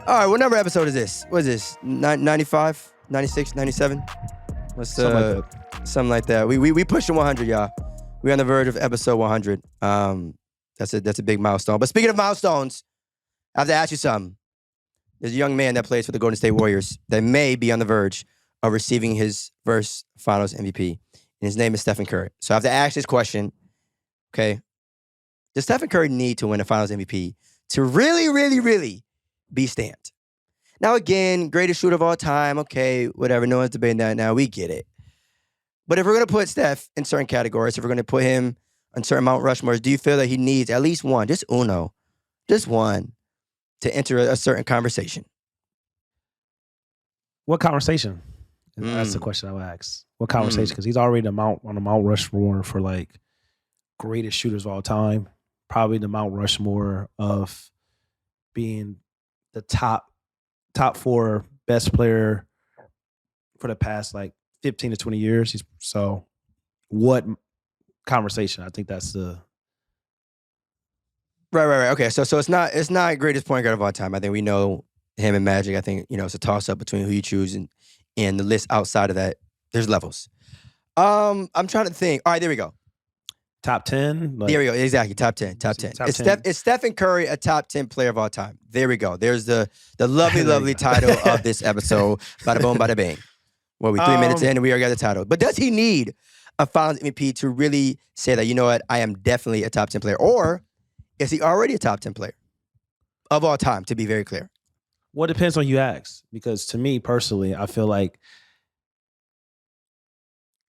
All right, what number episode is this? What is this? 95, 96, 97? What's something like that. We pushing 100, y'all. We're on the verge of episode 100. That's a big milestone. But speaking of milestones, I have to ask you something. There's a young man that plays for the Golden State Warriors that may be on the verge of receiving his first Finals MVP, and his name is Stephen Curry. So I have to ask this question. Okay, does Stephen Curry need to win a Finals MVP to really, really, really be stamped? Now, again, greatest shooter of all time. Okay, whatever. No one's debating that now. We get it. But if we're going to put Steph in certain categories, if we're going to put him on certain Mount Rushmores, do you feel that he needs at least one, just one, to enter a certain conversation? What conversation? That's the question I would ask. What conversation? Because he's already on the Mount Rushmore for like greatest shooters of all time. Probably the Mount Rushmore of being the top 4 best player for the past like 15 to 20 years. So what conversation? I think that's the right. Okay, so it's not greatest point guard of all time. I think we know him and Magic. I think it's a toss up between who you choose and the list outside of that. There's levels. I'm trying to think. All right, there we go. Top 10? There we go. Exactly. Top 10. Is Stephen Curry a top 10 player of all time? There we go. There's the lovely title of this episode. Bada boom, bada bang. Well, we're 3 minutes in and we already got the title. But does he need a Finals MVP to really say that, you know what, I am definitely a top 10 player? Or is he already a top 10 player of all time, to be very clear? Well, it depends on who you ask. Because to me, personally, I feel like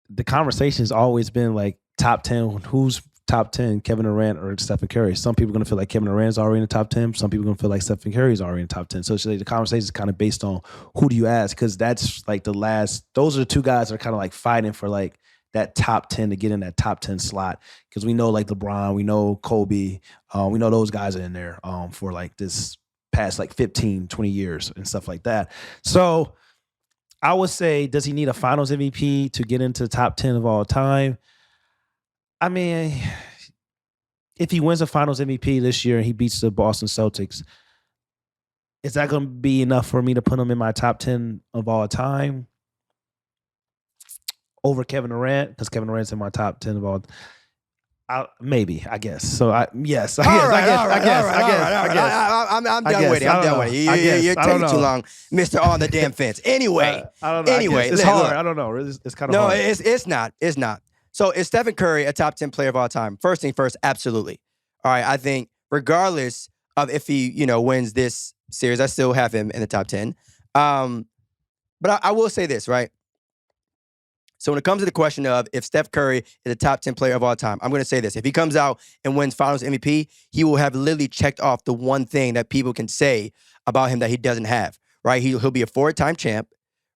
the conversation has always been like, top 10, who's top 10, Kevin Durant or Stephen Curry? Some people are going to feel like Kevin Durant is already in the top 10. Some people are going to feel like Stephen Curry is already in the top 10. So the conversation is kind of based on who do you ask, because that's like those are the two guys that are kind of like fighting for like that top 10 to get in that top 10 slot. Because we know like LeBron, we know Kobe, we know those guys are in there for like this past like 15, 20 years and stuff like that. So I would say, does he need a Finals MVP to get into the top 10 of all time? I mean, if he wins a Finals MVP this year and he beats the Boston Celtics, is that going to be enough for me to put him in my top 10 of all time over Kevin Durant? Because Kevin Durant's in my top 10 of all. Maybe, I guess. So yes, I guess. I'm done with it. You're taking too long, Mr. On the damn fence. Anyway, I don't know. Anyway, it's hard. I don't know. It's kind of hard. No, it's not. So is Stephen Curry a top 10 player of all time? First thing first, absolutely. All right, I think regardless of if he, wins this series, I still have him in the top 10. But I will say this, right? So when it comes to the question of if Steph Curry is a top 10 player of all time, I'm going to say this. If he comes out and wins Finals MVP, he will have literally checked off the one thing that people can say about him that he doesn't have, right? He'll be a 4-time champ.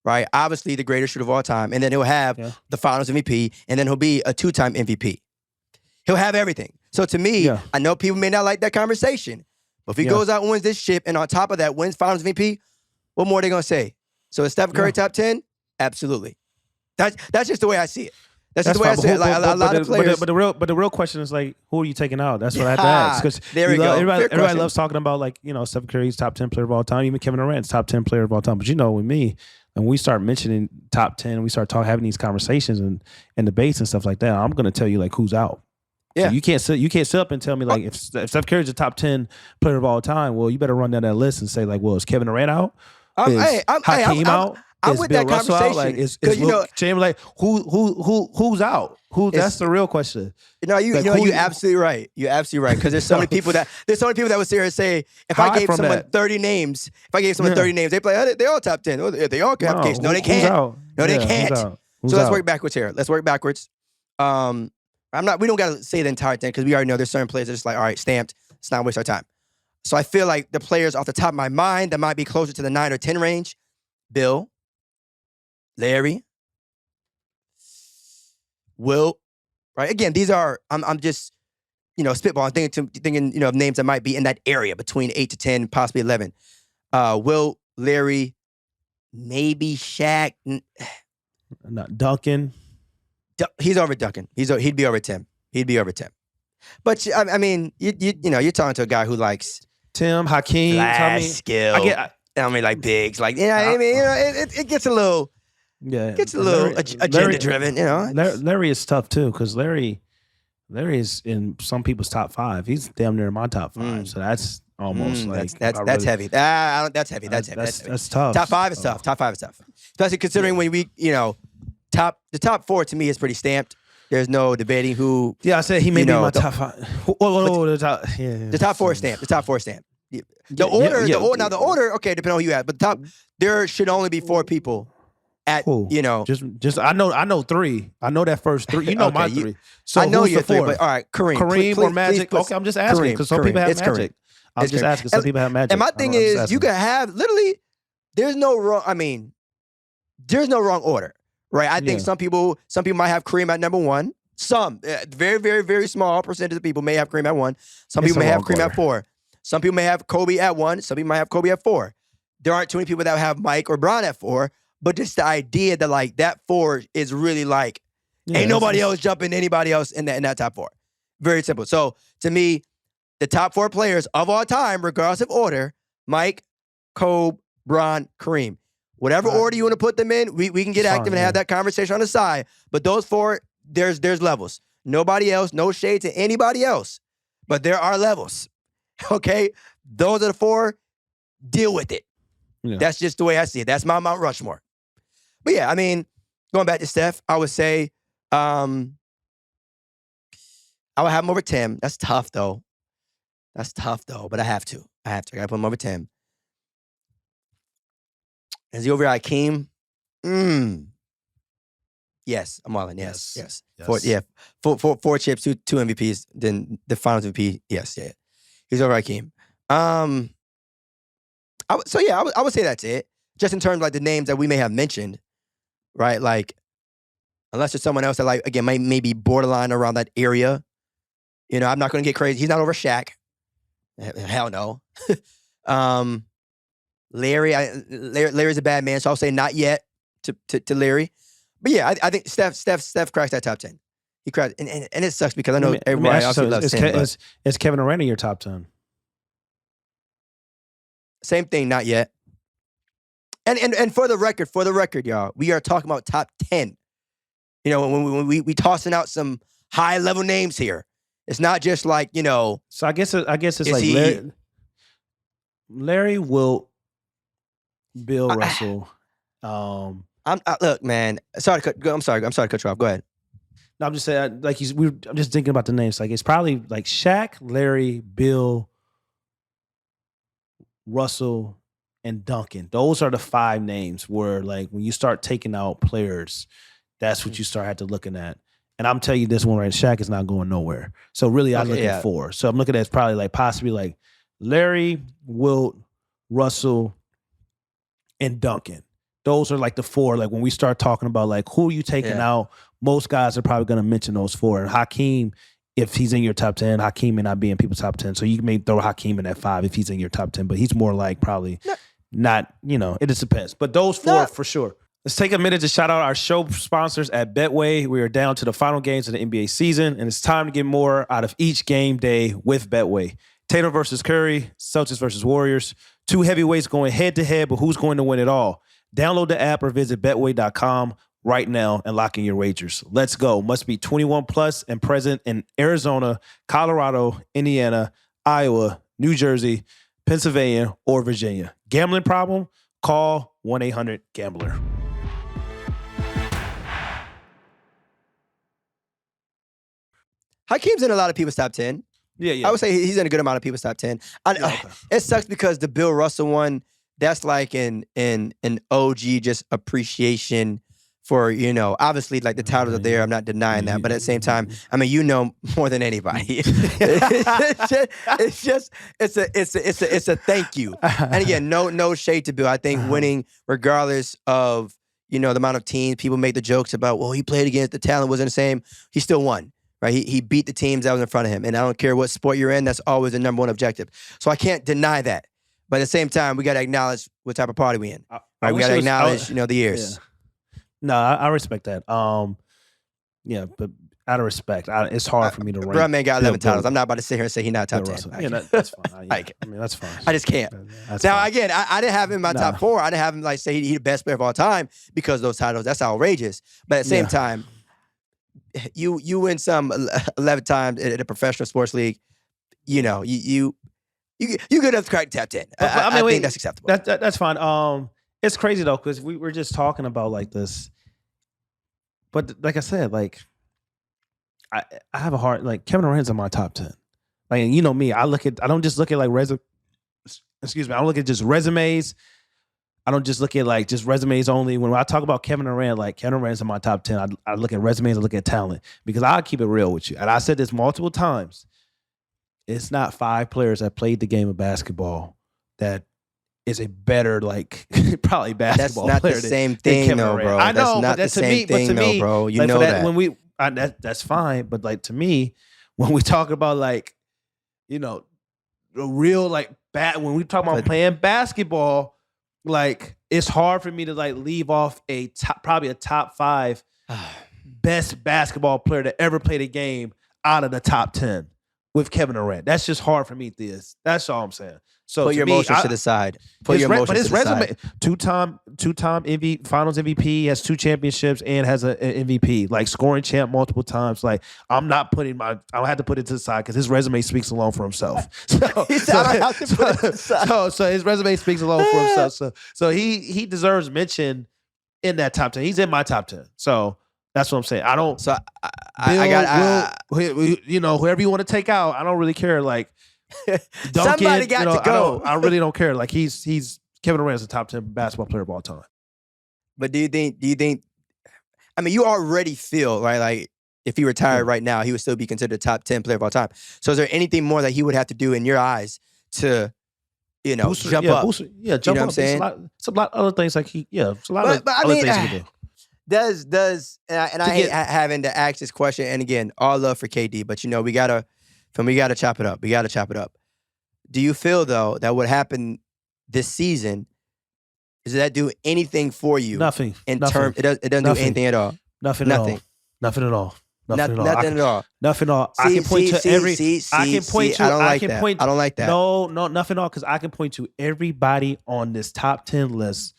Right, obviously the greatest shooter of all time, and then he'll have the Finals MVP, and then he'll be a 2-time MVP. He'll have everything. So to me, I know people may not like that conversation, but if he goes out and wins this ship, and on top of that wins Finals MVP, what more are they gonna say? So is Steph Curry top 10? Absolutely. That's just the way I see it. That's just the way I see it. Like a lot of players. But the real question is like, who are you taking out? That's what I have to ask. Because there we go. Everybody loves talking about like Stephen Curry's top 10 player of all time, even Kevin Durant's top 10 player of all time. But with me. And we start mentioning top 10, we start having these conversations and debates and stuff like that, I'm going to tell you like who's out. Yeah. So you can't sit up and tell me like if Steph Curry's a top 10 player of all time, well, you better run down that list and say like, well, is Kevin Durant out? Is Hakeem out? I'm is with Bill that Russell conversation. Out? Like, is Luke Chamberlain? Who's out? That's the real question. You're absolutely right. You're absolutely right. Because there's so many people that would sit here and say, if I gave someone 30 names, they'd be like, they all top 10. Oh, they all have case. No, they can't. No, they can't. So let's work backwards here. We don't got to say the entire thing because we already know there's certain players that are just like, all right, stamped. Let's not waste our time. So I feel like the players off the top of my mind that might be closer to the 9 or 10 range, Bill, Larry, Wilt, right? Again, these are, I'm just, spitballing, thinking, of names that might be in that area between 8 to 10, possibly 11. Wilt, Larry, maybe Shaq. Not Duncan. He's over Duncan. He'd be over Tim. But I mean, you're talking to a guy who likes Tim, Hakeem, skill. I mean, like bigs, like I mean, it gets a little, agenda driven, Larry is tough too because Larry is in some people's top 5. He's damn near in my top 5, so that's almost like that's heavy. That's heavy. That's tough. Top 5 is tough. Top 5 is tough, especially considering when we, the top 4 to me is pretty stamped. There's no debating who. Yeah, I said he may be my top 5. The top 4 is stamped. The top 4 is stamped. The order. Okay, depending on who you ask, but there should only be 4 people. Just I know 3. I know that first 3. You know my 3. So I know who's your the 4? 3, but all right, Kareem or Magic. Okay, I'm just asking because some people have Magic. I'm just asking. Some people have Magic. And my thing is, you can have literally. There's no wrong. I mean, there's no wrong order, right? I think some people might have Kareem at number 1. Some very, very, very small percentage of people may have Kareem at 1. Some people may have Kareem at 4. Some people may have Kobe at 1. Some people might have Kobe at 4. There aren't too many people that have Mike or Bron at 4. But just the idea that like that 4 is really like ain't nobody else jumping anybody else in that top 4. Very simple. So to me, the top 4 players of all time, regardless of order, Mike, Kobe, Bron, Kareem. Whatever order you want to put them in, we can get active and have that conversation on the side. But those 4, there's levels. Nobody else, no shade to anybody else. But there are levels. Okay? Those are the 4. Deal with it. Yeah. That's just the way I see it. That's my Mount Rushmore. But yeah, I mean, going back to Steph, I would say I would have him over Tim. That's tough though. But I have to. I gotta put him over Tim. Is he over Hakeem? Yes, I'm all in. Yes. 4 chips, 2 MVPs, then the Finals MVP. Yes, yeah. He's over Hakeem. I would say that's it. Just in terms of like the names that we may have mentioned, right? Like, unless there's someone else that like again may be borderline around that area. I'm not going to get crazy. He's not over Shaq. Hell no. Larry's a bad man, so I'll say not yet to Larry. But yeah, I think Steph cracks that top 10. He cracked, and it sucks because I know everybody else loves him. Is Kevin Durant in your top 10? Same thing, not yet. And for the record, y'all, we are talking about top 10. When we tossing out some high level names here, it's not just like So I guess it's like Larry, Wilt, Bill Russell. Look, man. I'm sorry to cut you off. Go ahead. No, I'm just saying, like I'm just thinking about the names. Like it's probably like Shaq, Larry, Bill, Russell, and Duncan. Those are the 5 names where, like, when you start taking out players, that's what you start had to looking at. And I'm telling you this one right, Shaq is not going nowhere. So really, I'm looking at 4. So I'm looking at it's probably like possibly like Larry, Wilt, Russell, and Duncan. Those are like the 4. Like when we start talking about like who are you taking out, most guys are probably going to mention those 4. And Hakeem, if he's in your top 10, Hakeem may not be in people's top 10. So you may throw Hakeem in at 5 if he's in your top 10. But he's more like probably not, it just depends. But those 4 for sure. Let's take a minute to shout out our show sponsors at Betway. We are down to the final games of the NBA season, and it's time to get more out of each game day with Betway. Tatum versus Curry, Celtics versus Warriors. 2 heavyweights going head-to-head, but who's going to win it all? Download the app or visit Betway.com right now and lock in your wagers. Let's go. Must be 21 plus and present in Arizona, Colorado, Indiana, Iowa, New Jersey, Pennsylvania, or Virginia. Gambling problem? Call 1-800-GAMBLER. Hakeem's in a lot of people's top 10. Yeah. I would say he's in a good amount of people's top 10. It sucks because the Bill Russell one, that's like an OG just appreciation for, obviously like the titles are there. I'm not denying that. But at the same time, I mean, more than anybody. It's a thank you. And again, no shade to Bill. I think winning regardless of, the amount of teams, people make the jokes about, well, he played against the talent wasn't the same. He still won. Right, he beat the teams that was in front of him, and I don't care what sport you're in. That's always the number one objective. So I can't deny that. But at the same time, we got to acknowledge what type of party we in. Right, we got to acknowledge, the years. Yeah. No, I respect that. But Out of respect, it's hard for me to rank. Bro, man got 11 Bill titles. I'm not about to sit here and say he's not top 10. Russell. Yeah, that's fine. I mean, that's fine. I just can't. That's now, fine. again, I didn't have him in my top 4. I didn't have him like say he's the best player of all time because of those titles. That's outrageous. But at the same time, you win some 11 times in a professional sports league. You know, you good enough to crack the top 10. I think that's acceptable. That's fine. It's crazy though because we were just talking about like this, but like I said, like I have a hard like Kevin Durant's in my top 10. Like you know me, I don't just look at like excuse me, I don't look at just resumes. I don't just look at like just resumes only. When I talk about Kevin Durant, like Kevin Durant's in my top 10. I look at resumes, I look at talent because I'll keep it real with you. And I said this multiple times. It's not 5 players that played the game of basketball that is a better, like, probably basketball player. That's not the same thing, though, bro. I know, that's not the same thing, though, bro. You like, know that. When that's fine, but like to me, when we talk about like, you know, the real like when we talk about playing basketball, like it's hard for me to like leave off probably a top 5 best basketball player to ever play the game out of the top 10. With Kevin Durant. That's just hard for me, Theus. That's all I'm saying. So put your emotions to the side. Put your emotions to the side. Two-time Finals MVP, has 2 championships, and has an MVP. Like scoring champ multiple times. Like I'm not putting I don't have to put it to the side because his resume speaks alone for himself. So his resume speaks alone for himself. So he deserves mention in that top 10. He's in my top 10. So. That's what I'm saying. I don't. So you know, whoever you want to take out, I don't really care. Like Duncan, somebody got to go. I really don't care. Like he's Kevin Durant is the top 10 basketball player of all time. But do you think? I mean, you already feel right. Like if he retired right now, he would still be considered a top 10 player of all time. So is there anything more that he would have to do in your eyes to? You know, jump up. Jump you know up. What I'm saying? It's a lot of other things like it's a lot of other things he can do. Does and I hate having to ask this question, and again, all love for KD, but you know we gotta chop it up. We gotta chop it up. Do you feel though that what happened this season does that do anything for you? Nothing. It doesn't do anything at all. Nothing at all. Nothing at all. Nothing at all. Nothing at all. I can point to every. I can point to. I don't like that. No, nothing at all. Because I can point to everybody on this top 10 list,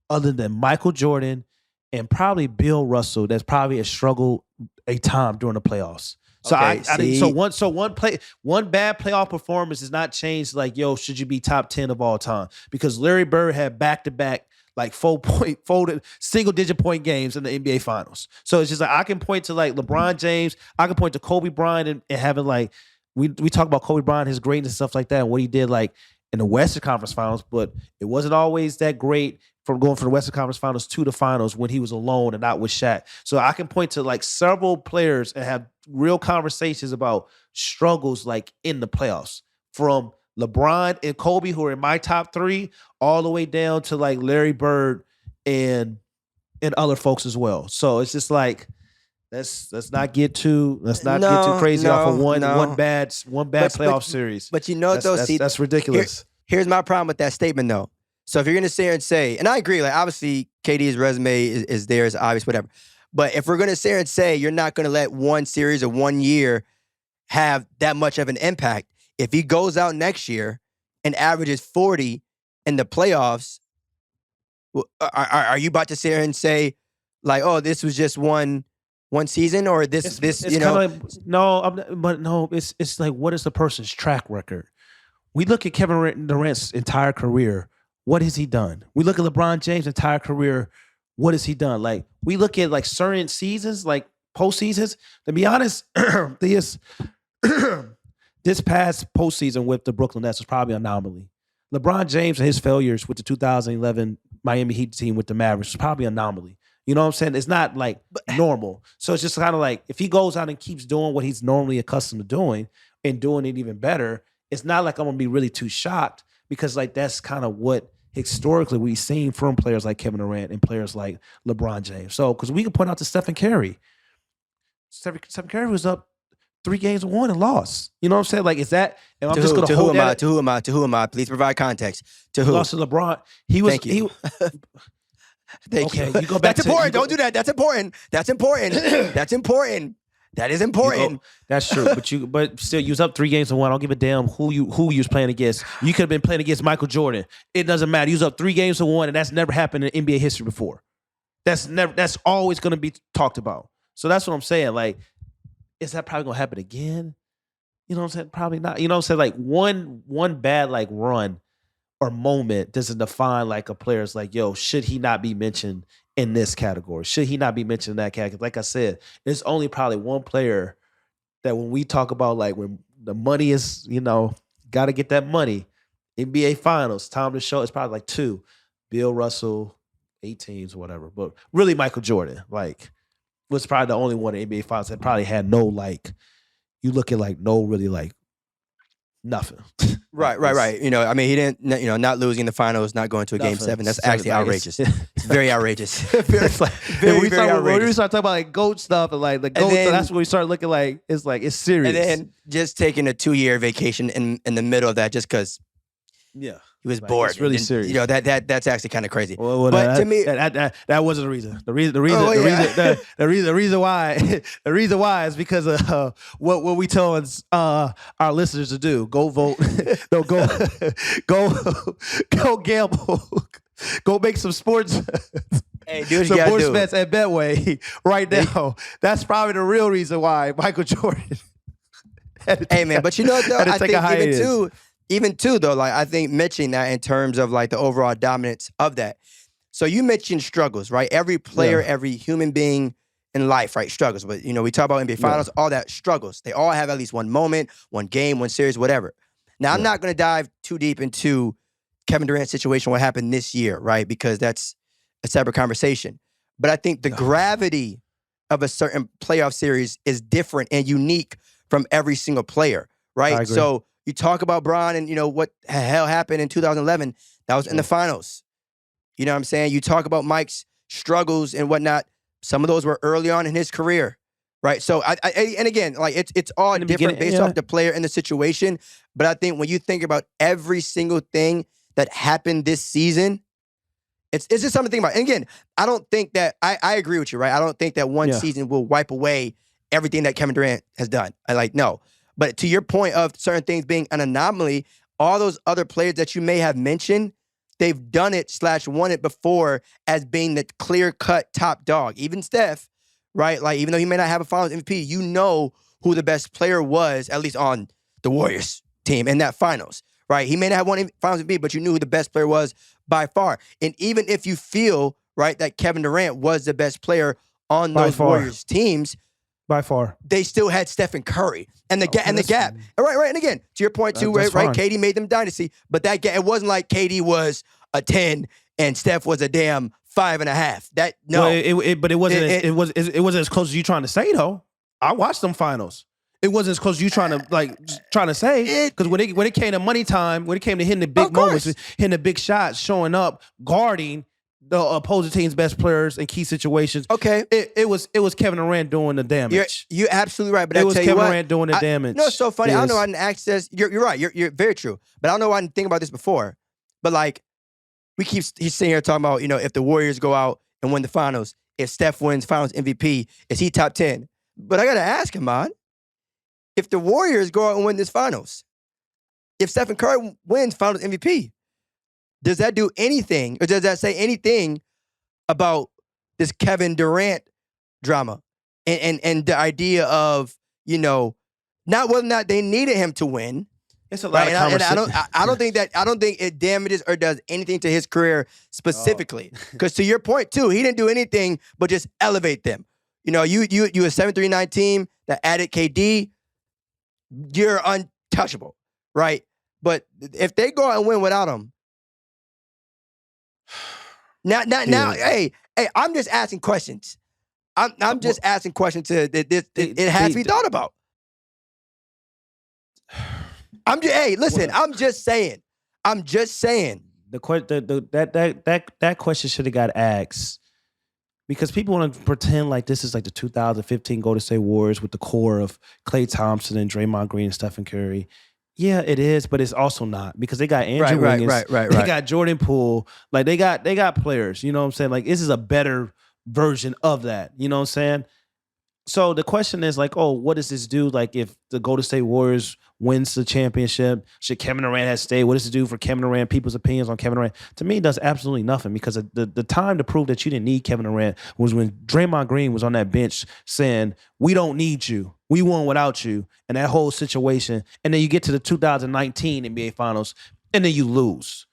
other than Michael Jordan. And probably Bill Russell, that's probably a struggle a time during the playoffs. So okay, one bad playoff performance does not change. Like, yo, should you be top 10 of all time? Because Larry Bird had back-to-back like single digit point games in the NBA Finals. So it's just like I can point to like LeBron James, I can point to Kobe Bryant and having like we talk about Kobe Bryant, his greatness and stuff like that, and what he did like in the Western Conference Finals, but it wasn't always that great from going from the Western Conference Finals to the Finals when he was alone and not with Shaq. So I can point to like several players and have real conversations about struggles like in the playoffs, from LeBron and Kobe, who are in my top 3, all the way down to like Larry Bird and other folks as well. So it's just like let's not get too crazy off of one bad playoff series. But you know, that's ridiculous. Here's my problem with that statement, though. So if you're going to sit here and say, and I agree, like obviously KD's resume is there, is obvious, whatever. But if we're going to sit here and say you're not going to let one series or 1 year have that much of an impact, if he goes out next year and averages 40 in the playoffs, are you about to sit here and say like, oh, this was just one season, or this you know? Like, it's like, what is the person's track record? We look at Kevin Durant's entire career. What has he done? We look at LeBron James' entire career. What has he done? Like we look at like certain seasons, like postseasons. To be honest, this past postseason with the Brooklyn Nets was probably an anomaly. LeBron James and his failures with the 2011 Miami Heat team with the Mavericks was probably an anomaly. You know what I'm saying? It's not like normal. So it's just kind of like if he goes out and keeps doing what he's normally accustomed to doing and doing it even better, it's not like I'm going to be really too shocked, because like that's kind of what historically we've seen from players like Kevin Durant and players like LeBron James. So because we can point out to Stephen Curry. Stephen Curry was up 3 games and 1 and lost. You know what I'm saying? Like, is that? And I'm just going to hold that. To who am I? Please provide context. To who? Lost to LeBron. He was. Thank you. Thank you. You go back. That's important. Don't do that. That's important. That's important. That's important. That is important. That's true. But still, you was up 3-1. I don't give a damn who you was playing against. You could have been playing against Michael Jordan. It doesn't matter. You was up 3-1, and that's never happened in NBA history before. That's always going to be talked about. So that's what I'm saying. Like, is that probably going to happen again? You know what I'm saying? Probably not. You know what I'm saying? Like one bad like run or moment doesn't define like a player's like, yo, should he not be mentioned in this category? Should he not be mentioned in that category? Like I said, there's only probably one player that when we talk about like when the money is, got to get that money, NBA Finals, time to show, it's probably like two. Bill Russell, 18s or whatever. But really Michael Jordan, like, was probably the only one in NBA Finals that probably had no like, you look at like no really like nothing. Right. He didn't, not losing the finals, not going to a game 7. That's actually outrageous. It's very outrageous. Very outrageous. When we start talking about like GOAT stuff and like the GOAT stuff, that's when we start looking like it's serious. And then just taking a 2-year vacation in the middle of that just because he was bored. It's really serious. That's actually kind of crazy. Well, but to me, that wasn't the reason. The reason why is because of what we tell our listeners to do. Go vote. No, go gamble. Go make some sports. Hey, do some sports bets at Betway right now. That's probably the real reason why Michael Jordan. Hey man, but though, I think even too, though, like I think mentioning that in terms of like the overall dominance of that. So you mentioned struggles, right? Every player, every human being in life, right, struggles. But we talk about NBA Finals, all that struggles. They all have at least one moment, one game, one series, whatever. Now I'm not going to dive too deep into Kevin Durant's situation, what happened this year, right? Because that's a separate conversation. But I think the gravity of a certain playoff series is different and unique from every single player, right? So you talk about Bron and, what the hell happened in 2011. That was in the finals. You know what I'm saying? You talk about Mike's struggles and whatnot. Some of those were early on in his career, right? So, and again, like it's all different based off the player and the situation. But I think when you think about every single thing that happened this season, it's just something to think about. And again, I don't think that, I agree with you, right? I don't think that one season will wipe away everything that Kevin Durant has done. No. But to your point of certain things being an anomaly, all those other players that you may have mentioned, they've done it / won it before as being the clear-cut top dog. Even Steph, right? Like, even though he may not have a Finals MVP, you know who the best player was, at least on the Warriors team in that Finals, right? He may not have won Finals MVP, but you knew who the best player was by far. And even if you feel, right, that Kevin Durant was the best player on those Warriors teams, by far, they still had Stephen Curry and the gap. Right. And again, to your point too, right? KD made them dynasty, but that gap, it wasn't like KD was a 10 and Steph was a damn 5.5. That no, well, but it wasn't. It wasn't as close as you trying to say though. I watched them finals. It wasn't as close as you trying to say, because when it came to money time, when it came to hitting the big moments, hitting the big shots, showing up, guarding the opposing team's best players in key situations. Okay, it was Kevin Durant doing the damage. You're absolutely right, but it was Kevin Durant doing the damage. No, it's so funny. I don't know why I didn't access. You're right. You're very true. But I don't know why I didn't think about this before. But like, he's sitting here talking about if the Warriors go out and win the finals, if Steph wins Finals MVP, is he top 10? But I gotta ask him, man. If the Warriors go out and win this finals, if Stephen Curry wins Finals MVP, does that do anything, or does that say anything about this Kevin Durant drama and the idea of not whether or not they needed him to win? It's a lot of conversation. I don't think it damages or does anything to his career specifically. Because to your point too, he didn't do anything but just elevate them. You a 7-3-9 team that added KD, you're untouchable, right? But if they go out and win without him. Now, hey, I'm just asking questions. I'm just asking questions. It has to be thought about. I'm just saying. That question should have got asked because people want to pretend like this is like the 2015 Golden State Warriors with the core of Klay Thompson and Draymond Green and Stephen Curry. Yeah, it is, but it's also not because they got Andrew Wiggins, they got Jordan Poole, like they got players. You know what I'm saying? Like this is a better version of that. You know what I'm saying? So the question is like, oh, what does this do? Like, if the Golden State Warriors wins the championship, should Kevin Durant have stayed? What does it do for Kevin Durant? People's opinions on Kevin Durant. To me, it does absolutely nothing, because the time to prove that you didn't need Kevin Durant was when Draymond Green was on that bench saying, "We don't need you. We won without you," and that whole situation. And then you get to the 2019 NBA Finals, and then you lose.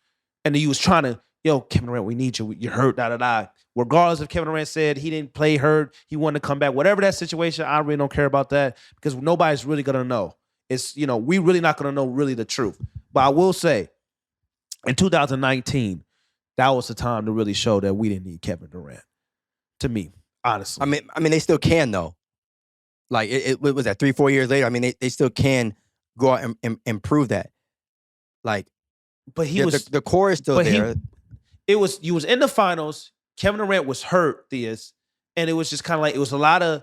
And then you was trying to, yo, Kevin Durant, we need you. You're hurt, da-da-da. Regardless if Kevin Durant said he didn't play hurt, he wanted to come back, whatever that situation, I really don't care about that, because nobody's really going to know. It's, we really not going to know really the truth. But I will say, in 2019, that was the time to really show that we didn't need Kevin Durant. To me, honestly. I mean, they still can, though. Like, it was that 3-4 years later. I mean, they still can go out and improve that. Like, but he was the core is still there. You was in the finals. Kevin Durant was hurt, Theus, and it was just kind of like, it was a lot of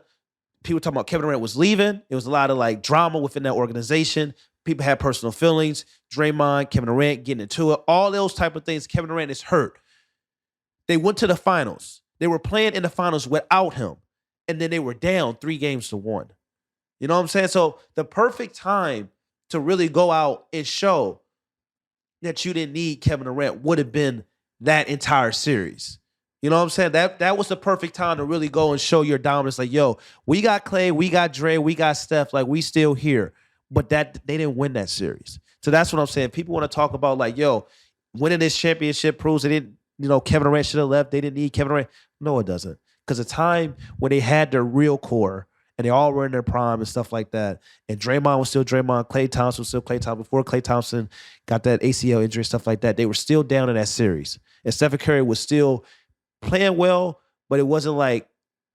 people talking about Kevin Durant was leaving. It was a lot of like drama within that organization. People had personal feelings. Draymond, Kevin Durant getting into it. All those type of things. Kevin Durant is hurt. They went to the finals. They were playing in the finals without him, and then they were down 3-1. You know what I'm saying? So the perfect time to really go out and show that you didn't need Kevin Durant would have been that entire series. You know what I'm saying? That was the perfect time to really go and show your dominance. Like, yo, we got Clay, we got Dre, we got Steph. Like, we still here. But they didn't win that series. So that's what I'm saying. People want to talk about, like, yo, winning this championship proves they didn't, Kevin Durant should have left. They didn't need Kevin Durant. No, it doesn't. Because the time when they had their real core and they all were in their prime and stuff like that, and Draymond was still Draymond, Klay Thompson was still Klay Thompson. Before Klay Thompson got that ACL injury, stuff like that, they were still down in that series. And Stephen Curry was still playing well, but it wasn't like,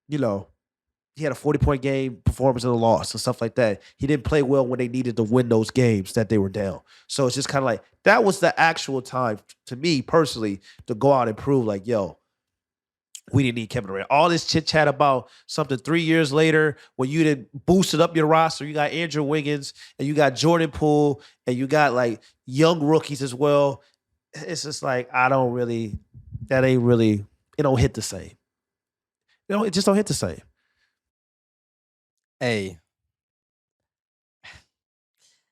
he had a 40-point game performance in the loss and stuff like that. He didn't play well when they needed to win those games that they were down. So it's just kind of like, that was the actual time, to me personally, to go out and prove like, yo, we didn't need Kevin Durant. All this chit-chat about something 3 years later when you did boosted up your roster, you got Andrew Wiggins and you got Jordan Poole and you got like young rookies as well. It's just like, it don't hit the same. It just don't hit the same. Hey,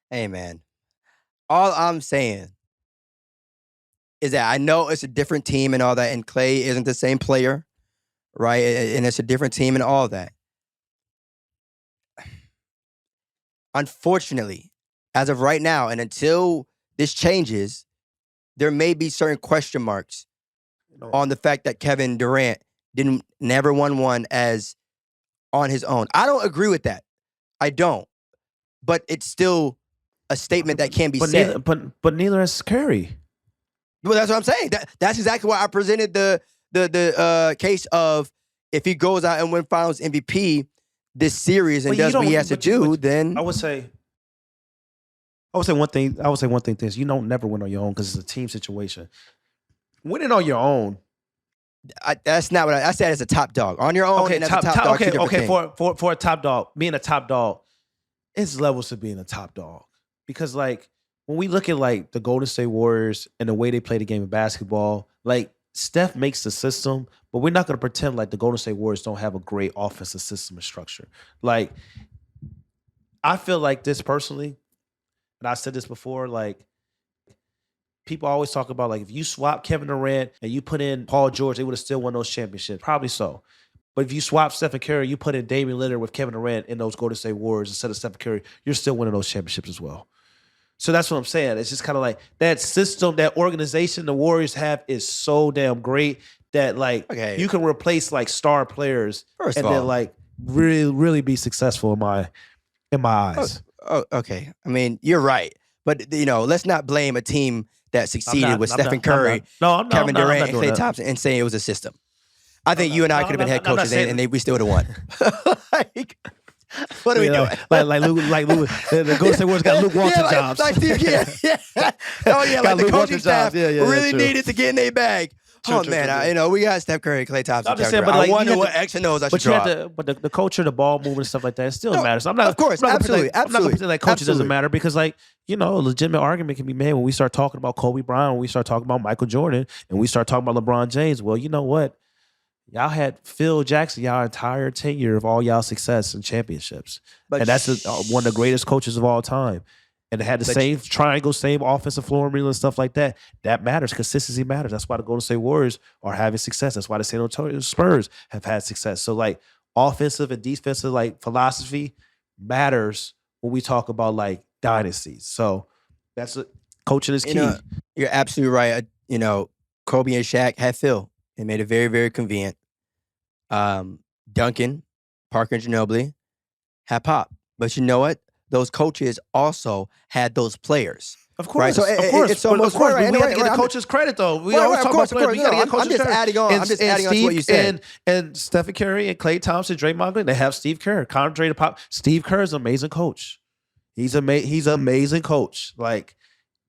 man. All I'm saying is that I know it's a different team and all that, and Clay isn't the same player, right? And it's a different team and all that. Unfortunately, as of right now, and until this changes, there may be certain question marks on the fact that Kevin Durant never won one as on his own. I don't agree with that. I don't. But it's still a statement that can be said. But neither is Curry. Well, that's what I'm saying. That's exactly why I presented the case of, if he goes out and wins Finals MVP this series and does what he has to do, then I would say one thing. This, you don't never win on your own because it's a team situation. Winning on your own. That's not what I said. As a top dog on your own. Okay, and as a top dog. Okay. For a top dog, being a top dog, it's levels to being a top dog. Because like when we look at like the Golden State Warriors and the way they play the game of basketball, like Steph makes the system, but we're not going to pretend like the Golden State Warriors don't have a great offensive system and structure. Like I feel like this personally, and I said this before, like people always talk about like if you swap Kevin Durant and you put in Paul George, they would have still won those championships. Probably so. But if you swap Stephen Curry, you put in Damian Lillard with Kevin Durant in those Golden State Warriors instead of Stephen Curry, you're still winning those championships as well. So that's what I'm saying. It's just kind of like that system, that organization the Warriors have is so damn great that like you can replace like star players then like really, really be successful in my eyes. Okay. I mean, you're right. But let's not blame a team that succeeded with Stephen Curry, Kevin Durant, and Klay Thompson and saying it was a system. I think you and I could have been head coaches and we still would have won. Like, what are we doing? The Golden State Warriors got Luke Walton jobs. Oh yeah, like the coaching staff really needed to get in their bag. Man, we got Steph Curry, Klay Thompson. I'm just saying, but like, I wonder what X and O's I should draw. But the culture, the ball movement, and stuff like that, it still matters. I'm not, of course, absolutely. I'm not pretending like coaching doesn't matter because, like, a legitimate argument can be made when we start talking about Kobe Bryant, when we start talking about Michael Jordan, and we start talking about LeBron James. Well, you know what? Y'all had Phil Jackson y'all entire tenure of all y'all success and championships. But And that's one of the greatest coaches of all time. And they had the same triangle, same offensive floor and stuff like that. That matters. Consistency matters. That's why the Golden State Warriors are having success. That's why the San Antonio Spurs have had success. So like offensive and defensive like philosophy matters when we talk about like dynasties. So that's coaching is key. You're absolutely right. Kobe and Shaq had Phil. They made it very, very convenient. Duncan, Parker, and Ginobili had Pop. But you know what? Those coaches also had those players. Of course, right? So of course. It's almost of course. Right, We have to get the coaches credit, though. We always talk about players. We got to get coaches credit. I'm just adding on to what you said. And Stephen Curry and Klay Thompson, Draymond Green, they have Steve Kerr. Contrary to Pop, Steve Kerr is an amazing coach. He's an amazing coach. Like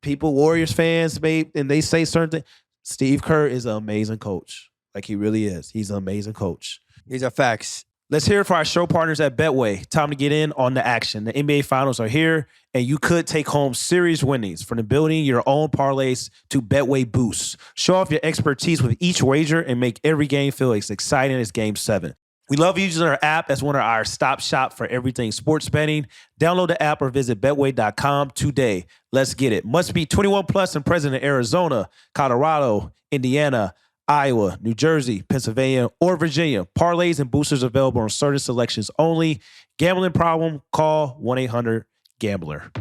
people, Warriors fans, and they say certain things. Steve Kerr is an amazing coach. Like he really is. He's an amazing coach. These are facts. Let's hear it for our show partners at Betway. Time to get in on the action. The NBA Finals are here, and you could take home series winnings from the building your own parlays to Betway Boost. Show off your expertise with each wager and make every game feel as exciting as Game 7. We love using our app as one of our stop shop for everything sports betting. Download the app or visit Betway.com today. Let's get it. Must be 21 plus and present in Arizona, Colorado, Indiana, Iowa, New Jersey, Pennsylvania, or Virginia. Parlays and boosters available on certain selections only. Gambling problem? Call 1-800-GAMBLER.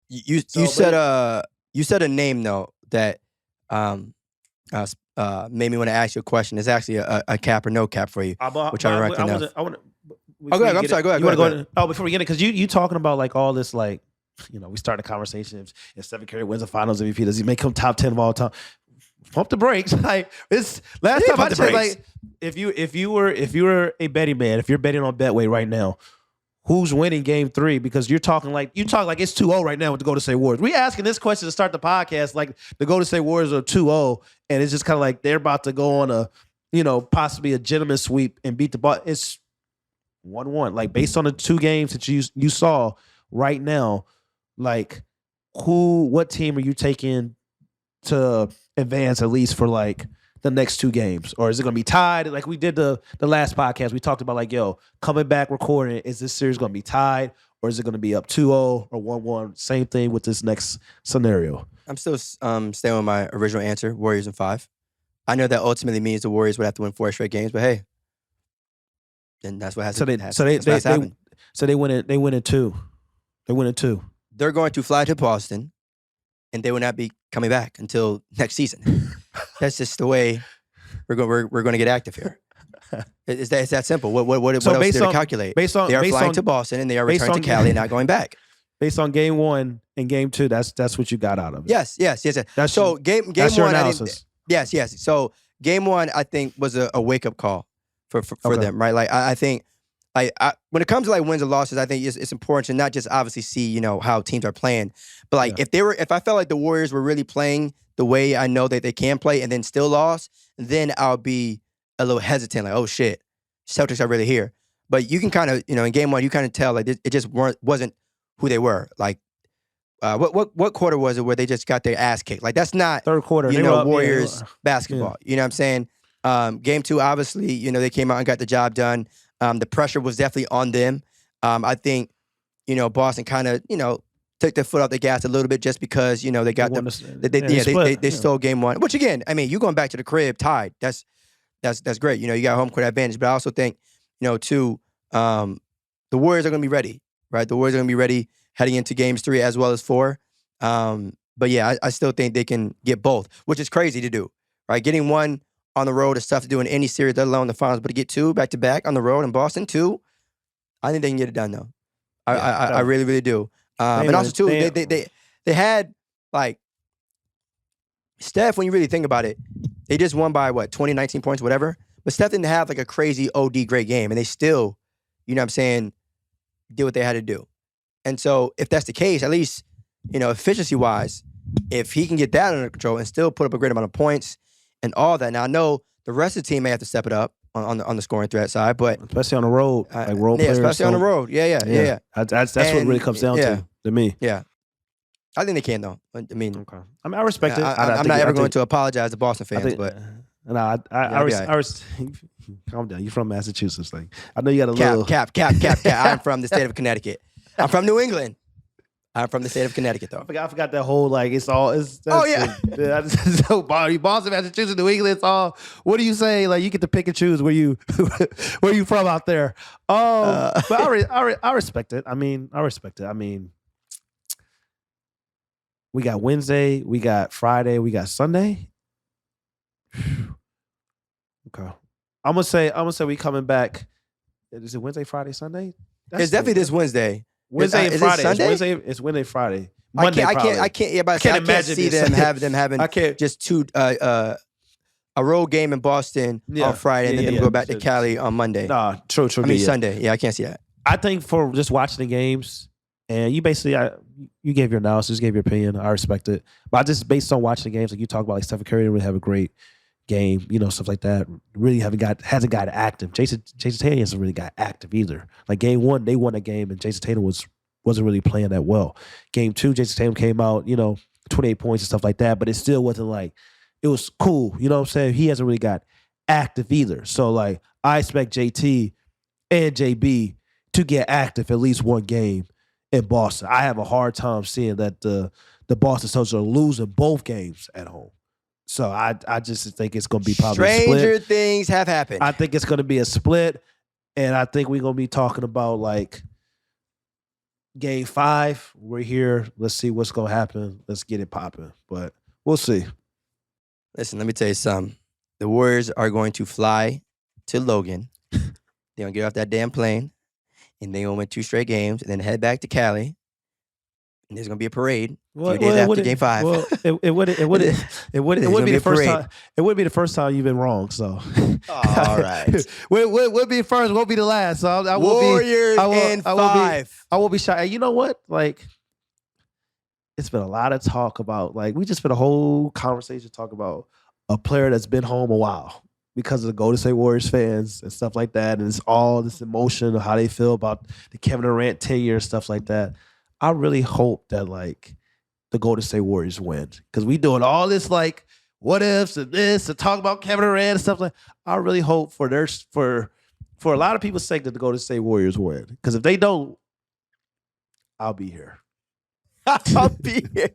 You said a name though that made me want to ask you a question. It's actually a cap or no cap for you, which I recognize. Go ahead. I'm sorry. Go ahead. Before we get it, because you talking about like all this like. We start a conversation. If Stephen Curry wins the Finals MVP, does he make him top 10 of all time? Pump the brakes. Like it's last time I checked. Like if you were a betting man, if you're betting on Betway right now, who's winning Game 3? Because you talk like it's 2-0 right now with the Golden State Warriors. We asking this question to start the podcast. Like the Golden State Warriors are 2-0, and it's just kind of like they're about to go on a possibly a gentleman sweep and beat the ball. It's 1-1. Like based on the two games that you saw right now. Like, what team are you taking to advance at least for like the next two games? Or is it going to be tied? Like we did the last podcast, we talked about like, coming back recording, is this series going to be tied? Or is it going to be up 2-0 or 1-1? Same thing with this next scenario. I'm still staying with my original answer, Warriors in 5. I know that ultimately means the Warriors would have to win 4 straight games, but hey, then that's what has to happen. So they win in 2. They win in 2. They're going to fly to Boston, and they will not be coming back until next season. That's just the way we're going to get active here. It's that simple. What else is there to calculate? They are flying to Boston, and they are returning to Cali and not going back. Based on Game 1 and Game 2, that's what you got out of it. Yes. So game that's your 1, analysis. Yes. So Game 1, I think, was a wake up call for them, right? Like I think. When it comes to like wins and losses, I think it's important to not just obviously see how teams are playing, but like if I felt like the Warriors were really playing the way I know that they can play and then still lost, then I'll be a little hesitant, like, oh shit, Celtics are really here. But you can kind of in Game 1 you kind of tell like it just wasn't who they were. Like what quarter was it where they just got their ass kicked? Like that's not third quarter. Warriors basketball. You know what I'm saying? Game 2, obviously they came out and got the job done. The pressure was definitely on them. I think, Boston kind of, took their foot off the gas a little bit just because, they got they stole Game 1. Which again, I mean, you going back to the crib tied. That's great. You got home court advantage. But I also think, too, the Warriors are going to be ready, right? The Warriors are going to be ready heading into Games 3 as well as 4. But yeah, I still think they can get both, which is crazy to do, right? Getting 1 on the road is tough to do in any series, let alone the finals. But to get 2 back-to-back on the road in Boston, 2, I think they can get it done, though. I really, really do. And also, too, they had, like, Steph, when you really think about it, they just won by, 20, 19 points, whatever. But Steph didn't have, like, a crazy OD great game. And they still, did what they had to do. And so, if that's the case, at least, efficiency-wise, if he can get that under control and still put up a great amount of points, and all that. Now I know the rest of the team may have to step it up on the scoring threat side, but especially on the road, like role players. Especially on the road. Yeah. That's what it really comes down to me. Yeah. I think they can though. I mean, Okay. I mean, I respect it. I'm not ever going to apologize to Boston fans, but no, calm down. You're from Massachusetts, like I know you got a little cap. I'm from the state of Connecticut. I'm from New England. I'm from the state of Connecticut, though. I forgot that whole like it's all. So Boston, Massachusetts, New England. It's all. What do you say? Like you get to pick and choose where you where you from out there. But I respect it. I mean, I respect it. I mean, we got Wednesday, we got Friday, we got Sunday. Okay, I'm gonna say we coming back. Is it Wednesday, Friday, Sunday? It's definitely this Wednesday. Wednesday and Friday. It's Wednesday, Friday. Monday, I can't see them having just two a road game in Boston on Friday and then go back to Cali on Monday. Nah, true. I mean Sunday. Yeah, I can't see that. I think for just watching the games, and you basically you gave your analysis, gave your opinion. I respect it, but I just based on watching the games, like you talk about, like Stephen Curry didn't really have a great game, stuff like that. Really hasn't got active. Jason Tatum hasn't really got active either. Like game 1, they won a game, and Jason Tatum wasn't really playing that well. Game 2, Jason Tatum came out, 28 points and stuff like that, but it still wasn't like it was cool. You know what I'm saying? He hasn't really got active either. So like I expect JT and JB to get active at least one game in Boston. I have a hard time seeing that the Boston Celtics are losing both games at home. So I just think it's going to be probably a split. Stranger things have happened. I think it's going to be a split, and I think we're going to be talking about like game 5. We're here. Let's see what's going to happen. Let's get it popping. But we'll see. Listen, let me tell you something. The Warriors are going to fly to Logan. They're going to get off that damn plane, and they're going to win 2 straight games, and then head back to Cali. And there's gonna be a parade. Few days after game 5. Well, it wouldn't be the first time. It wouldn't be the first time you've been wrong. So, all right, we'll be first. Won't be the last. So I will Warriors in 5. I will be shy. You know what? Like, it's been a lot of talk about. Like, we just spent a whole conversation talking about a player that's been home a while because of the Golden State Warriors fans and stuff like that, and it's all this emotion of how they feel about the Kevin Durant tenure and stuff like that. I really hope that like the Golden State Warriors win because we doing all this like what ifs and this and talk about Kevin Durant and stuff like. I really hope for a lot of people's sake that the Golden State Warriors win because if they don't, I'll be here. I'll be here.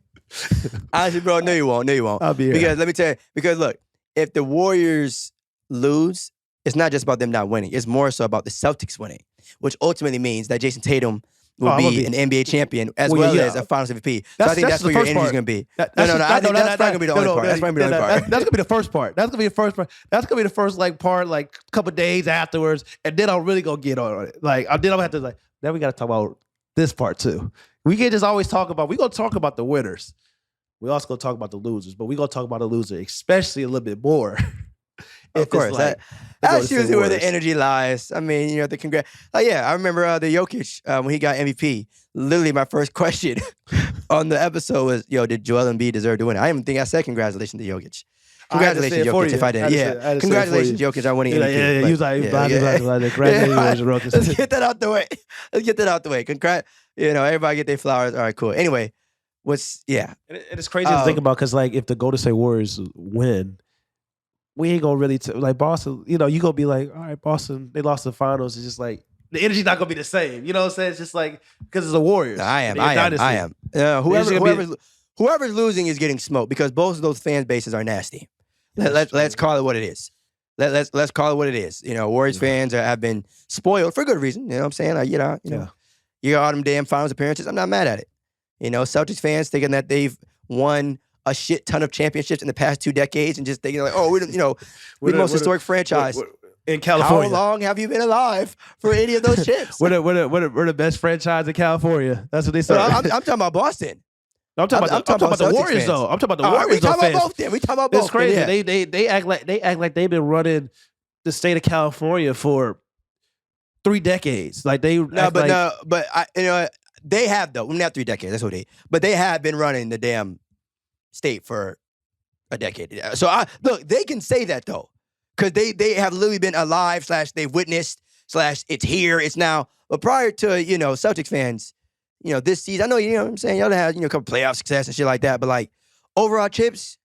Honestly, bro, no, you won't. I'll be here because let me tell you. Because look, if the Warriors lose, it's not just about them not winning. It's more so about the Celtics winning, which ultimately means that Jason Tatum will be an NBA champion as well as a Finals MVP. So I think that's where your energy is going to be. That's probably going to be the only part. That's probably the only part. That's going to be the first part. That's going to be the first part. That's going to be the first like part, like a couple days afterwards, and then I'm really going to get on it. Like then I'm going to have to then we got to talk about this part too. We can't just always talk about. We're going to talk about the winners. We also going to talk about the losers, but we're going to talk about the loser, especially a little bit more. Of course. That's usually where the energy lies. I mean, the congrats. I remember the Jokic when he got MVP. Literally, my first question on the episode was, did Joel Embiid deserve to win? I didn't think I said congratulations to Jokic. Congratulations, Jokic, if I did. Congratulations, Jokic, on winning MVP. Yeah. He was like, congratulations, Let's get that out the way. Congrats. Everybody get their flowers. All right, cool. Anyway, And it's crazy to think about because, like, if the Golden State Warriors win, we ain't gonna really like Boston. You gonna be like, all right, Boston, they lost the finals. It's just like the energy's not gonna be the same. You know what I'm saying? It's just like because it's the Warriors. I am. Whoever's losing is getting smoked because both of those fan bases are nasty. Let's call it what it is. Let's call it what it is. Warriors fans have been spoiled for good reason. You know what I'm saying? You got all them damn finals appearances. I'm not mad at it. Celtics fans thinking that they've won a shit ton of championships in the past 2 decades and just thinking like, we're the most historic franchise in California. How long have you been alive for any of those chips? we're the best franchise in California. That's what they say. I'm talking about Boston. No, I'm talking about the Warriors fans. though. I'm talking about the Warriors. We talking about both. Then we talking about both. It's crazy. Yeah. They act like they've been running the state of California for 3 decades. Like they they have though. Not 3 decades. That's what but they have been running the damn state for a decade. So look, they can say that though, because they have literally been alive / they've witnessed / it's here, it's now. But prior to Celtics fans, this season. I know, you know what I'm saying? Y'all had, a couple playoff success and shit like that, but like overall chips,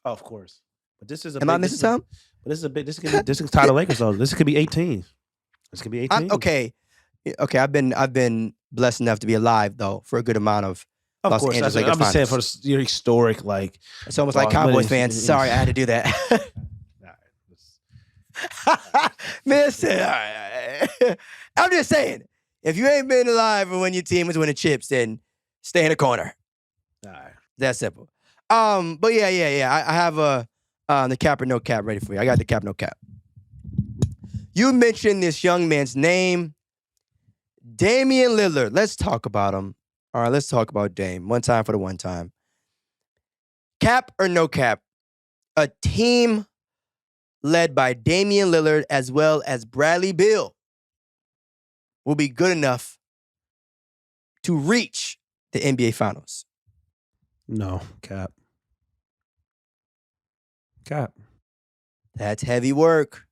Oh, of course. But this is a am I missing something? But this could tie the Lakers though. This could be 18. This could be 18. Okay. I've been blessed enough to be alive though for a good amount of Of Los course, Angeles I'm Lakers just saying finals. for your historic, like It's almost like Cowboys fans. Sorry, I had to do that. Man, all right. I'm just saying, if you ain't been alive when your team was winning chips, then stay in the corner. All right. That's simple. But yeah. I have the cap or no cap ready for you. I got the cap, no cap. You mentioned this young man's name, Damian Lillard. Let's talk about him. All right, let's talk about Dame. One time for the one time. Cap or no cap? A team led by Damian Lillard as well as Bradley Beal will be good enough to reach the NBA Finals. No, cap. Cap. That's heavy work.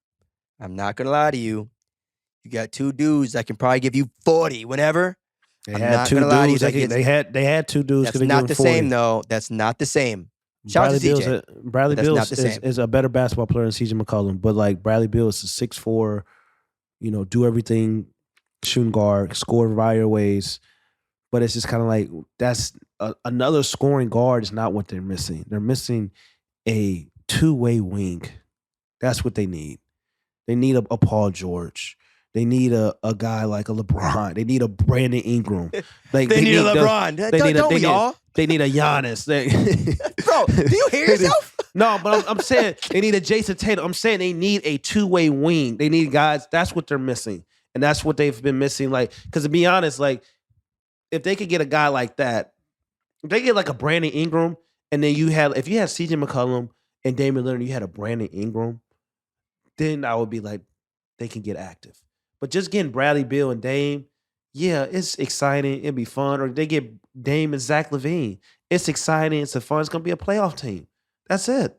I'm not going to lie to you. You got two dudes that can probably give you 40 whenever. They had two dudes. They had two dudes. That's not the same, though. That's not the same. Shout out to CJ. Bradley Beal is a better basketball player than CJ McCollum, but like Bradley Beal is a 6'4", do everything, shooting guard, score variety of ways. But it's just kind of like that's another scoring guard is not what they're missing. They're missing a two-way wing. That's what they need. They need a Paul George. They need a guy like a LeBron. They need a Brandon Ingram. Like they need a LeBron. They need a Giannis. Bro, do you hear yourself? No, but I'm saying they need a Jason Tatum. I'm saying they need a two-way wing. They need guys. That's what they're missing, and that's what they've been missing. Like, because to be honest, like if they could get a guy like that, if they get like a Brandon Ingram, and then if you had CJ McCollum and Damian Lillard, and you had a Brandon Ingram, then I would be like, they can get active. But just getting Bradley Beal and Dame, yeah, it's exciting. It'd be fun. Or they get Dame and Zach LaVine. It's exciting. It's fun. It's going to be a playoff team. That's it.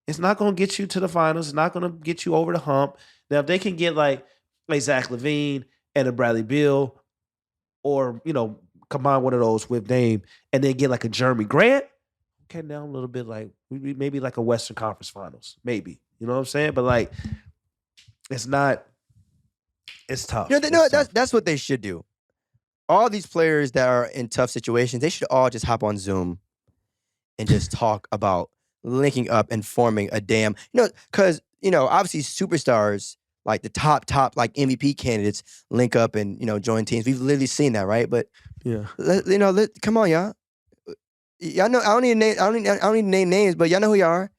It's not going to get you to the finals. It's not going to get you over the hump. Now, if they can get like Zach LaVine and a Bradley Beal or, combine one of those with Dame and then get like a Jeremy Grant, okay, now a little bit like maybe like a Western Conference Finals. Maybe. You know what I'm saying? But like, it's not. It's tough. That's what they should do. All these players that are in tough situations, they should all just hop on Zoom and just talk about linking up and forming a damn, because, obviously superstars, like the top like MVP candidates link up and, join teams. We've literally seen that, right? But, yeah, come on, y'all. Y'all know, I don't need to name names, but y'all know who y'all are.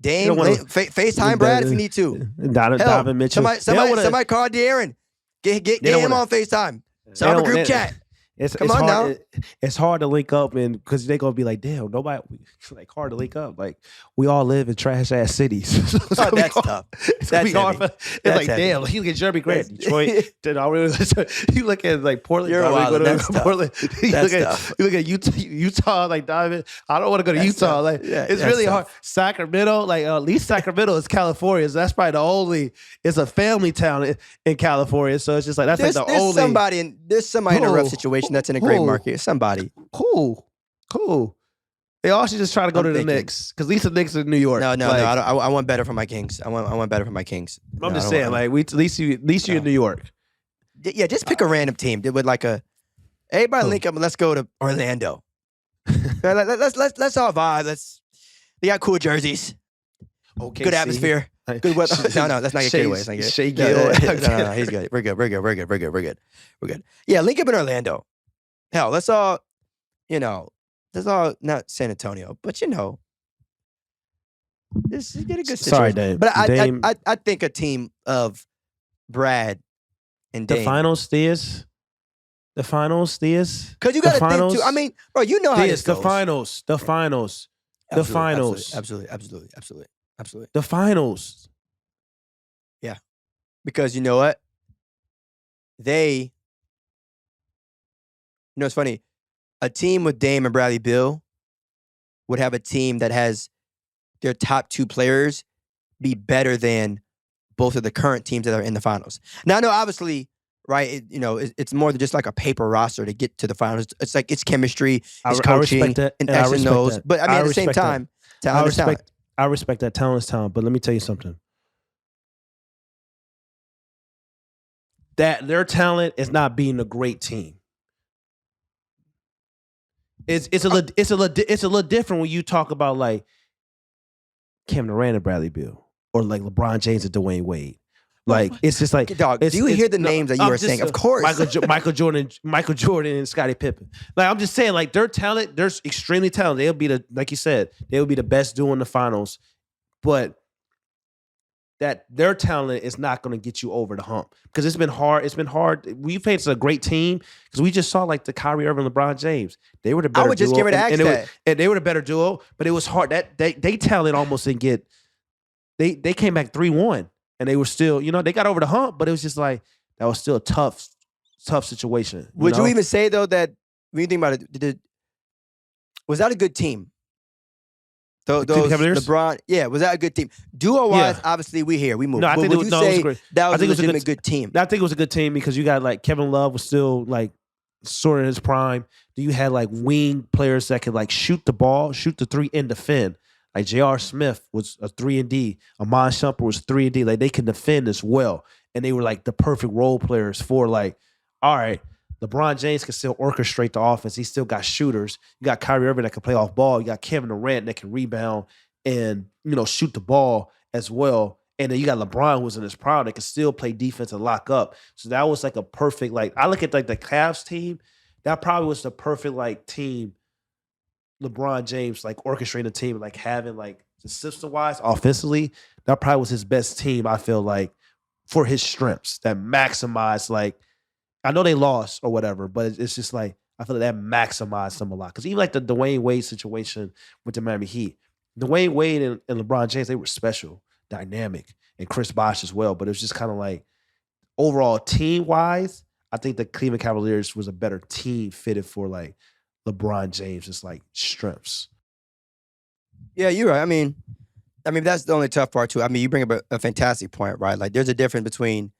Dame, FaceTime Brad if you need to. Donovan Mitchell. Somebody call De'Aaron. Get him on FaceTime. Start a group chat. Come on now. It's hard to link up, and because they're gonna be like, damn, nobody like hard to link up. Like we all live in trash ass cities. So that's tough. It's gonna be hard. It's like, damn, you look at Jeremy Grant, Detroit. You look at like Portland. You're wild. That's Portland. You look at Utah. Like Diamond. I don't want to go to Utah. Like it's really hard. Sacramento. Like at least Sacramento is California. So that's probably the only. It's a family town in California. So it's just like that's like the only. There's somebody in a rough situation that's in a great market. Somebody. Cool. They all should just try to go to the Knicks because at least the Knicks are in New York. No. I want better for my Kings. I want better for my Kings. I'm just saying, like at least you're in New York. Yeah, just pick a random team with like everybody link up and let's go to Orlando. Let's all vibe. They got cool jerseys. Okay, good atmosphere. Good weather. No, let's not get carried away. Let's not get Shea Gill. No, he's good. We're good. Yeah, link up in Orlando. Hell, let's all not San Antonio, but just get a good situation. Sorry, Dave. But I think a team of Brad and Dame. The finals, Because you got to think too. I mean, bro, you know how this goes. The finals. Absolutely. The finals. Yeah. Because you know what? It's funny. A team with Dame and Bradley Beal would have a team that has their top two players be better than both of the current teams that are in the finals. Now, I know obviously right? It's more than just like a paper roster to get to the finals. It's like it's chemistry, it's I coaching, respect that, and and I X and respect O's. that. But I mean, I at the same respect that. time, talent is talent. I respect that. Talent is talent. But let me tell you something. That their talent is not being a great team. It's a little different when you talk about like Kevin Durant and Bradley Beal or like LeBron James and Dwayne Wade. Like it's just like, dog. Do you hear the names that you were saying? Of course, Michael Jordan, and Scottie Pippen. Like I'm just saying, like their talent, they're extremely talented. They'll be like you said, they'll be the best duo in the finals, but that their talent is not going to get you over the hump because it's been hard. It's been hard. We faced a great team because we just saw like the Kyrie Irving, LeBron James. They were the better duo. I would just give it that. And they were the better duo, but it was hard. That they talent almost didn't get. They came back 3-1 and they were still, they got over the hump, but it was just like that was still a tough situation. Would you even say though that when you think about it, was that a good team? Those LeBron, was that a good team? Duo-wise, obviously we move. No, I think it was great. That was a legitimate good team. I think it was a good team because you got like Kevin Love was still like sort of in his prime. Then you had like wing players that could like shoot the ball, shoot the three, and defend. Like J.R. Smith was a 3-and-D. Amon Shumpert was 3-and-D. Like they could defend as well, and they were like the perfect role players for like, all right. LeBron James can still orchestrate the offense. He still got shooters. You got Kyrie Irving that can play off ball. You got Kevin Durant that can rebound and, shoot the ball as well. And then you got LeBron who was in his prime that can still play defense and lock up. So that was like a perfect, like, I look at like the Cavs team. That probably was the perfect like team. LeBron James like orchestrating the team, like having like the system-wise, offensively, that probably was his best team, I feel like, for his strengths that maximized like, I know they lost or whatever, but it's just like, I feel like that maximized them a lot. Because even like the Dwayne Wade situation with the Miami Heat, Dwayne Wade and LeBron James, they were special, dynamic, and Chris Bosh as well. But it was just kind of like, overall team-wise, I think the Cleveland Cavaliers was a better team fitted for like LeBron James' just like strengths. Yeah, you're right. I mean, that's the only tough part too. I mean, you bring up a fantastic point, right? Like there's a difference between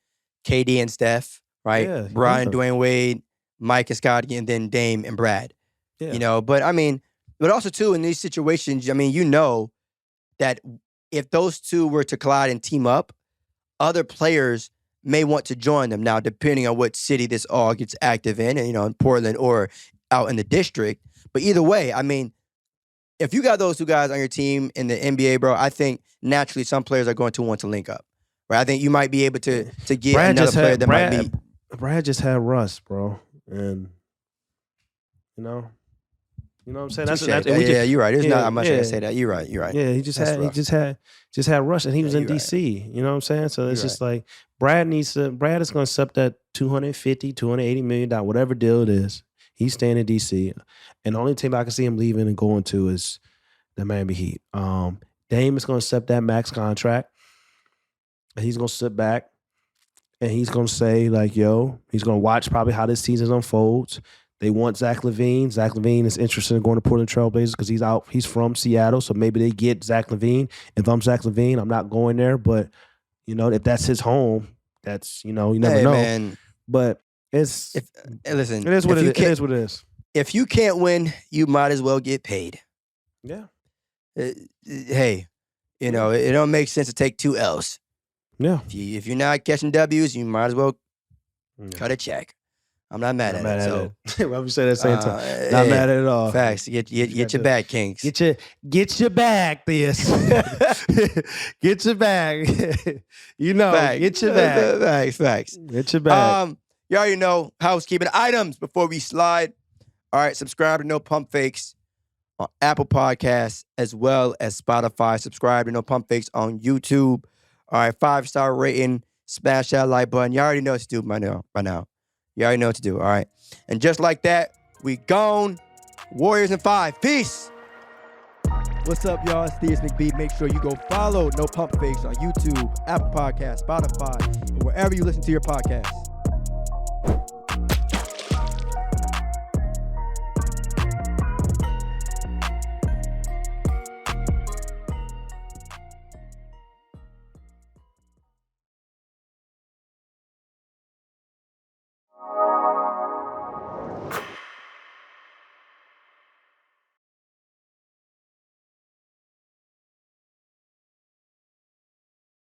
KD and Steph. Right, yeah, Brian, Dwayne Wade, Mike and Scottie, and then Dame and Brad. Yeah. But also too in these situations, that if those two were to collide and team up, other players may want to join them. Now, depending on what city this all gets active in, and in Portland or out in the district. But either way, if you got those two guys on your team in the NBA, bro, I think naturally some players are going to want to link up. Right, I think you might be able to get another player that might be. Brad just had Russ, bro, and you know what I'm saying. You're right. There's not much I can say that. You're right. Yeah, he just had Russ, and he was in DC. Right. You know what I'm saying? So it's just like Brad is going to accept that $280 million, whatever deal it is. He's staying in DC, and the only team I can see him leaving and going to is the Miami Heat. Dame is going to accept that max contract, and he's going to sit back. And he's going to say, like, yo, he's going to watch probably how this season unfolds. They want Zach LaVine. Zach LaVine is interested in going to Portland Trail Blazers because he's from Seattle. So maybe they get Zach LaVine. If I'm Zach LaVine, I'm not going there. But, if that's his home, that's, you never know. Man. But it is what it is. If you can't win, you might as well get paid. Yeah. Hey, it don't make sense to take 2 L's. Yeah. If you're not catching W's, you might as well cut a check. I'm not mad at it. So why we say that at the same time? Not mad at it at all. Facts. Get your bag, Kings. Get your bag, this. Get your bag. Facts. Get your bag. Facts. Get your bag. You already know housekeeping items before we slide. All right, subscribe to No Pump Fakes on Apple Podcasts as well as Spotify. Subscribe to No Pump Fakes on YouTube. All right, 5-star rating. Smash that like button. You already know what to do by now. You already know what to do, all right? And just like that, we gone. Warriors in 5. Peace. What's up, y'all? It's Theus McBee. Make sure you go follow No Pump Fakes on YouTube, Apple Podcasts, Spotify, and wherever you listen to your podcasts.